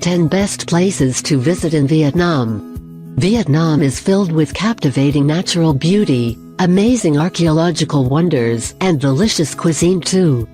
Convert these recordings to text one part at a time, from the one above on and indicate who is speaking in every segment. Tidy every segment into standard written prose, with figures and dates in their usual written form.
Speaker 1: 10 Best Places to Visit in Vietnam. Vietnam is filled with captivating natural beauty, amazing archaeological wonders, and delicious cuisine too.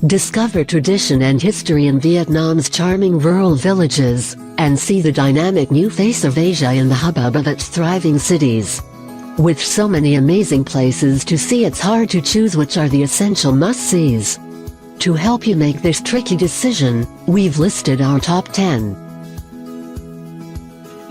Speaker 1: Discover tradition and history in Vietnam's charming rural villages, and see the dynamic new face of Asia in the hubbub of its thriving cities. With so many amazing places to see, it's hard to choose which are the essential must-sees. To help you make this tricky decision, we've listed our top 10.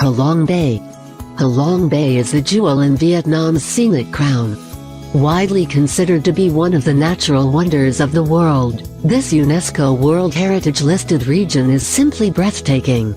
Speaker 1: Ha Long Bay. Ha Long Bay is a jewel in Vietnam's scenic crown. Widely considered to be one of the natural wonders of the world, this UNESCO World Heritage listed region is simply breathtaking.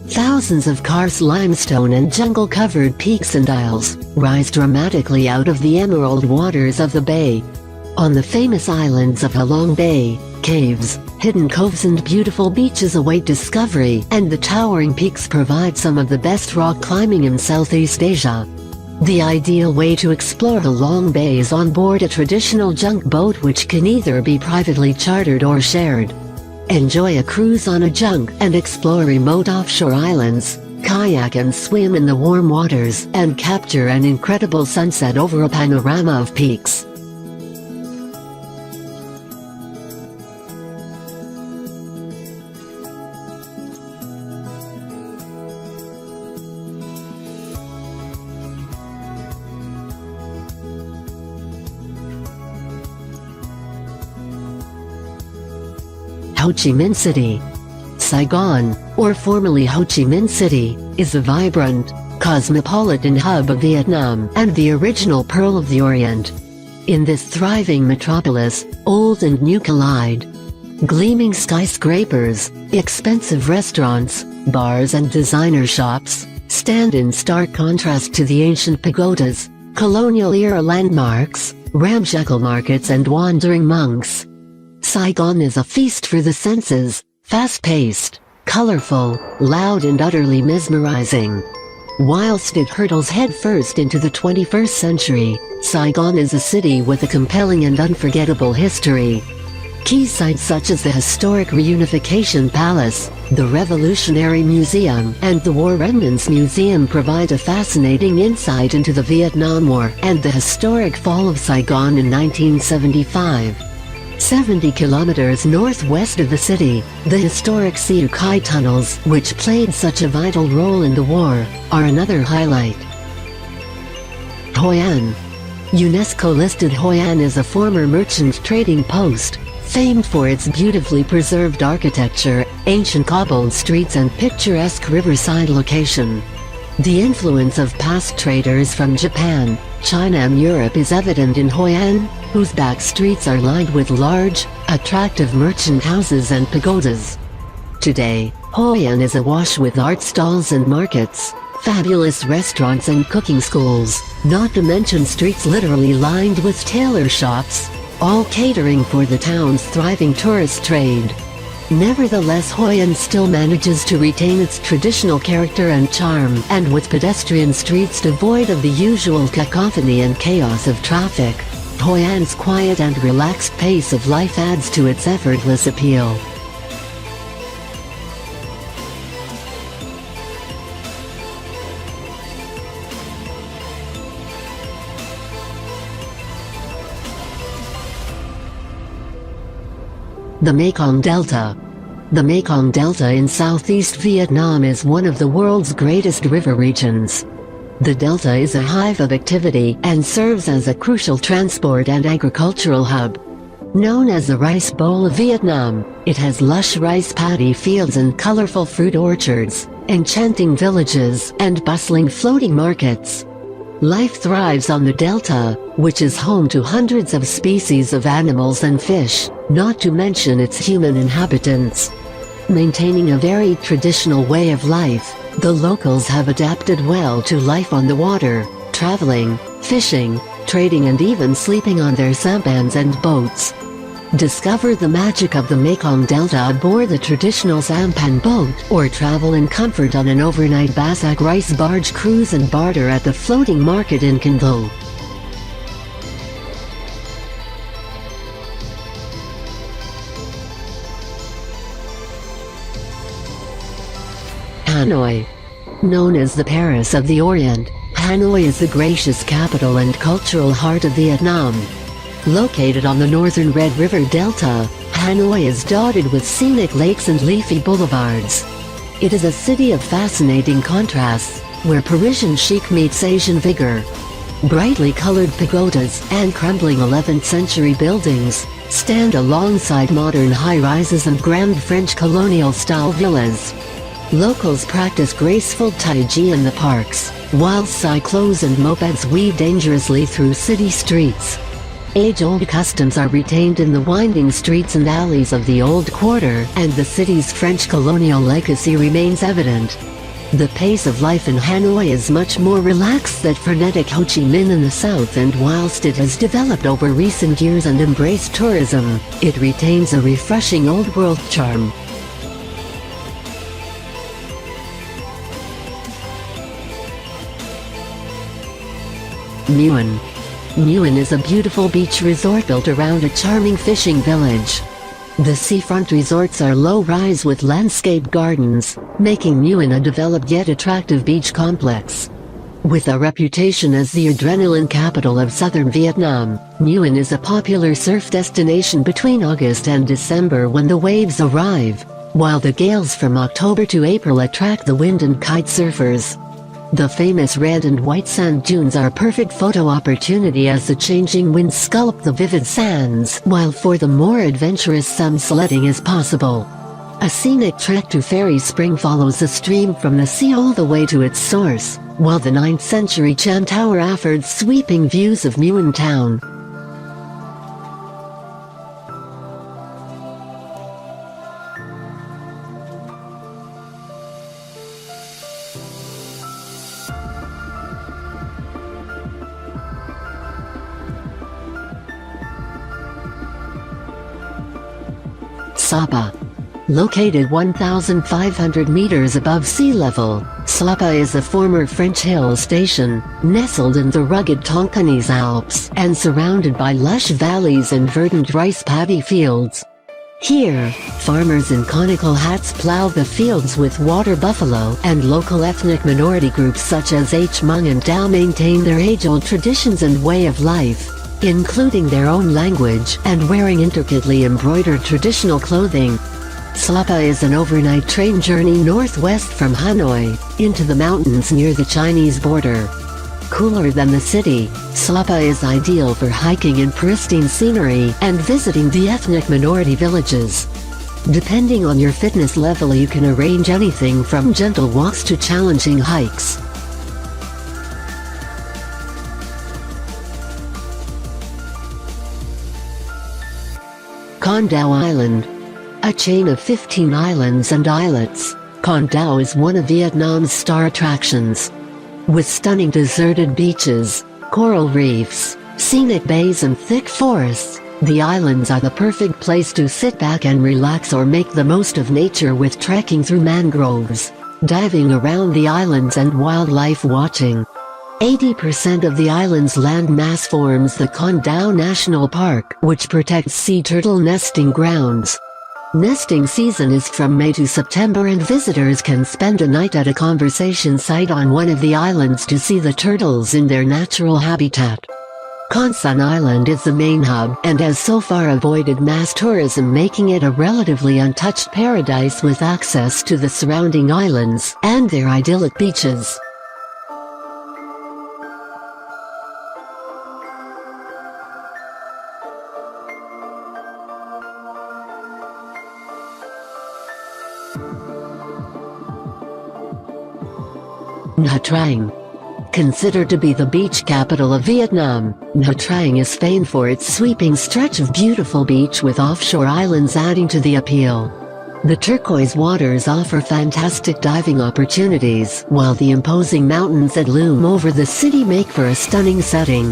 Speaker 1: Thousands of karst limestone and jungle-covered peaks and isles rise dramatically out of the emerald waters of the bay. On the famous islands of Ha Long Bay, caves, hidden coves and beautiful beaches await discovery, and the towering peaks provide some of the best rock climbing in Southeast Asia. The ideal way to explore Ha Long Bay is on board a traditional junk boat, which can either be privately chartered or shared. Enjoy a cruise on a junk and explore remote offshore islands, kayak and swim in the warm waters, and capture an incredible sunset over a panorama of peaks. Ho Chi Minh City. Saigon, or formerly Ho Chi Minh City, is a vibrant, cosmopolitan hub of Vietnam and the original Pearl of the Orient. In this thriving metropolis, old and new collide. Gleaming skyscrapers, expensive restaurants, bars and designer shops stand in stark contrast to the ancient pagodas, colonial-era landmarks, ramshackle markets and wandering monks. Saigon is a feast for the senses, fast-paced, colorful, loud and utterly mesmerizing. Whilst it hurtles headfirst into the 21st century, Saigon is a city with a compelling and unforgettable history. Key sites such as the historic Reunification Palace, the Revolutionary Museum, and the War Remnants Museum provide a fascinating insight into the Vietnam War and the historic fall of Saigon in 1975. 70 kilometers northwest of the city, the historic Siu Kai tunnels, which played such a vital role in the war, are another highlight. Hoi An. UNESCO-listed Hoi An is a former merchant trading post, famed for its beautifully preserved architecture, ancient cobbled streets and picturesque riverside location. The influence of past traders from Japan, China and Europe is evident in Hoi An, whose back streets are lined with large, attractive merchant houses and pagodas. Today, Hoi An is awash with art stalls and markets, fabulous restaurants and cooking schools, not to mention streets literally lined with tailor shops, all catering for the town's thriving tourist trade. Nevertheless, Hoi An still manages to retain its traditional character and charm, and with pedestrian streets devoid of the usual cacophony and chaos of traffic, Hoi An's quiet and relaxed pace of life adds to its effortless appeal. The Mekong Delta. The Mekong Delta in southeast Vietnam is one of the world's greatest river regions. The delta is a hive of activity and serves as a crucial transport and agricultural hub. Known as the Rice Bowl of Vietnam, it has lush rice paddy fields and colorful fruit orchards, enchanting villages, and bustling floating markets. Life thrives on the delta, which is home to hundreds of species of animals and fish, not to mention its human inhabitants. Maintaining a very traditional way of life, the locals have adapted well to life on the water, traveling, fishing, trading and even sleeping on their sampans and boats. Discover the magic of the Mekong Delta aboard the traditional sampan boat, or travel in comfort on an overnight Basak rice barge cruise and barter at the floating market in Can Tho. Hanoi. Known as the Paris of the Orient, Hanoi is the gracious capital and cultural heart of Vietnam. Located on the northern Red River Delta, Hanoi is dotted with scenic lakes and leafy boulevards. It is a city of fascinating contrasts, where Parisian chic meets Asian vigor. Brightly colored pagodas and crumbling 11th century buildings stand alongside modern high-rises and grand French colonial-style villas. Locals practice graceful tai chi in the parks, while cyclos and mopeds weave dangerously through city streets. Age-old customs are retained in the winding streets and alleys of the Old Quarter, and the city's French colonial legacy remains evident. The pace of life in Hanoi is much more relaxed than frenetic Ho Chi Minh in the south, and whilst it has developed over recent years and embraced tourism, it retains a refreshing old-world charm. Nguyen. Nguyen is a beautiful beach resort built around a charming fishing village. The seafront resorts are low-rise with landscape gardens, making Nguyen a developed yet attractive beach complex. With a reputation as the adrenaline capital of southern Vietnam, Nguyen is a popular surf destination between August and December when the waves arrive, while the gales from October to April attract the wind and kite surfers. The famous red and white sand dunes are a perfect photo opportunity as the changing winds sculpt the vivid sands, while for the more adventurous some sledding is possible. A scenic trek to Fairy Spring follows the stream from the sea all the way to its source, while the 9th century Chan Tower offers sweeping views of Nguyen town. Sapa. Located 1,500 meters above sea level, Sapa is a former French hill station, nestled in the rugged Tonkinese Alps and surrounded by lush valleys and verdant rice paddy fields. Here, farmers in conical hats plow the fields with water buffalo, and local ethnic minority groups such as Hmong and Dao maintain their age-old traditions and way of life, including their own language and wearing intricately embroidered traditional clothing. Sapa is an overnight train journey northwest from Hanoi, into the mountains near the Chinese border. Cooler than the city, Sapa is ideal for hiking in pristine scenery and visiting the ethnic minority villages. Depending on your fitness level, you can arrange anything from gentle walks to challenging hikes. Con Dao Island. A chain of 15 islands and islets, Con Dao is one of Vietnam's star attractions. With stunning deserted beaches, coral reefs, scenic bays and thick forests, the islands are the perfect place to sit back and relax or make the most of nature with trekking through mangroves, diving around the islands and wildlife watching. 80% of the island's land mass forms the Con Dao National Park, which protects sea turtle nesting grounds. Nesting season is from May to September, and visitors can spend a night at a conservation site on one of the islands to see the turtles in their natural habitat. Con Son Island is the main hub and has so far avoided mass tourism, making it a relatively untouched paradise with access to the surrounding islands and their idyllic beaches. Nha Trang. Considered to be the beach capital of Vietnam, Nha Trang is famed for its sweeping stretch of beautiful beach with offshore islands adding to the appeal. The turquoise waters offer fantastic diving opportunities, while the imposing mountains that loom over the city make for a stunning setting.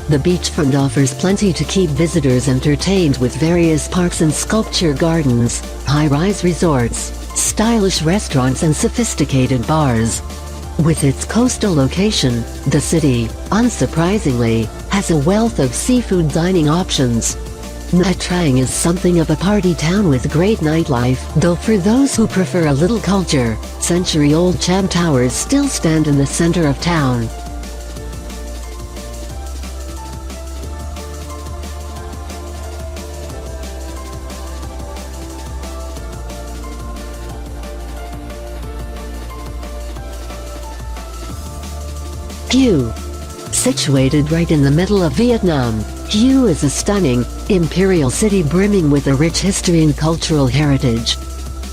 Speaker 1: The beachfront offers plenty to keep visitors entertained with various parks and sculpture gardens, high-rise resorts, stylish restaurants and sophisticated bars. With its coastal location, the city, unsurprisingly, has a wealth of seafood dining options. Atraen is something of a party town with great nightlife, though for those who prefer a little culture, century-old Cham towers still stand in the center of town. Hue. Situated right in the middle of Vietnam, Hue is a stunning, imperial city brimming with a rich history and cultural heritage.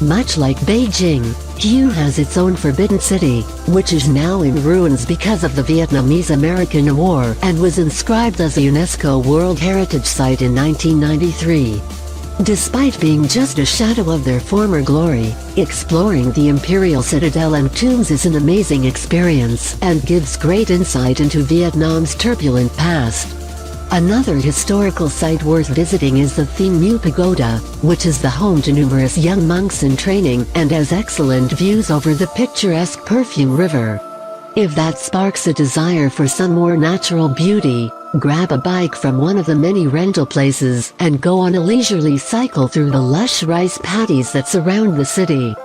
Speaker 1: Much like Beijing, Hue has its own Forbidden City, which is now in ruins because of the Vietnamese-American War and was inscribed as a UNESCO World Heritage Site in 1993. Despite being just a shadow of their former glory, exploring the Imperial Citadel and tombs is an amazing experience and gives great insight into Vietnam's turbulent past. Another historical site worth visiting is the Thien Mu Pagoda, which is the home to numerous young monks in training and has excellent views over the picturesque Perfume River. If that sparks a desire for some more natural beauty, grab a bike from one of the many rental places and go on a leisurely cycle through the lush rice paddies that surround the city.